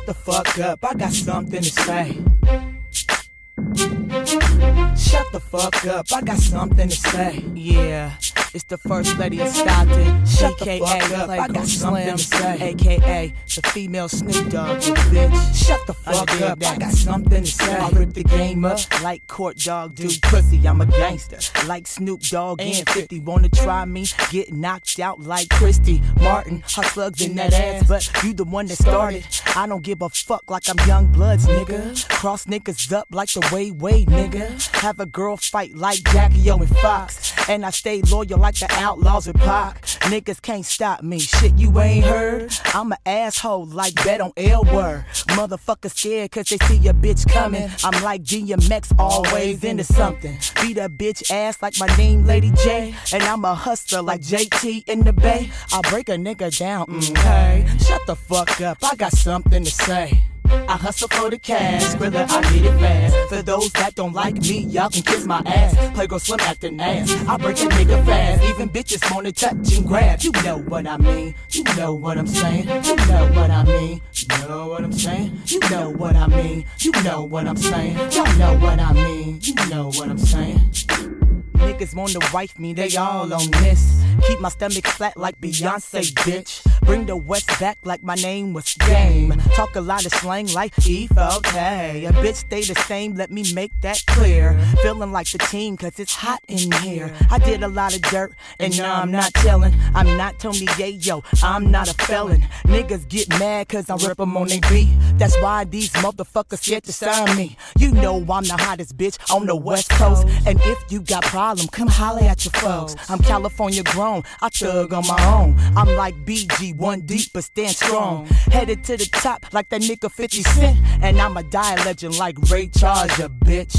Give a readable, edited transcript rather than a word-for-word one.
Shut the fuck up, I got something to say. Shut the fuck up, I got something to say. Yeah, it's the first lady of Stockton, Shut the aka fuck up, I got something Slim, to say. aka the female Snoop Dogg, you bitch. Shut the fuck Understand up, that. I got something to say. I rip the game up like Court Dog do pussy. I'm a gangster like Snoop Dogg and 50. Wanna try me? Get knocked out like Christy Martin. Her slugs in that ass, but you the one that started. I don't give a fuck like I'm Young Bloods, nigga. Cross niggas up like the Way, nigga. Have a girl fight like Jackie O and Fox. And I stay loyal like the Outlaws with Pac. Niggas can't stop me, shit you ain't heard. I'm an asshole like Bet on L Word. Motherfuckers scared cause they see a bitch coming. I'm like DMX, always into something. Beat a bitch ass like my name Lady J. And I'm a hustler like JT in the Bay. I'll break a nigga down, Hey, shut the fuck up, I got something to say. I hustle for the cash, Skrilla, I get it fast. For those that don't like me, y'all can kiss my ass. Playgirl Slim acting ass, I break a nigga fast. Even bitches wanna touch and grab. You know what I mean, you know what I'm saying. You know what I mean, you know what I'm saying. You know what I mean, you know what I'm saying. Y'all know what I mean, you know what I'm saying. Niggas wanna wife me, they all on this. Keep my stomach flat like Beyonce, bitch. Bring the West back like my name was Game. Talk a lot of slang like E4K. A bitch stay the same, let me make that clear. Feeling like the team cause it's hot in here. I did a lot of dirt and now I'm not telling. I'm not Tony Yayo, I'm not a felon. Niggas get mad cause I rip them on they beat. That's why these motherfuckers scared to sign me. You know I'm the hottest bitch on the West Coast. And if you got problems, come holler at your folks. I'm California grown, I thug on my own. I'm like BG, one deep but stand strong. Headed to the top like that nigga 50 Cent. And I'm a die legend like Ray Charles, bitch.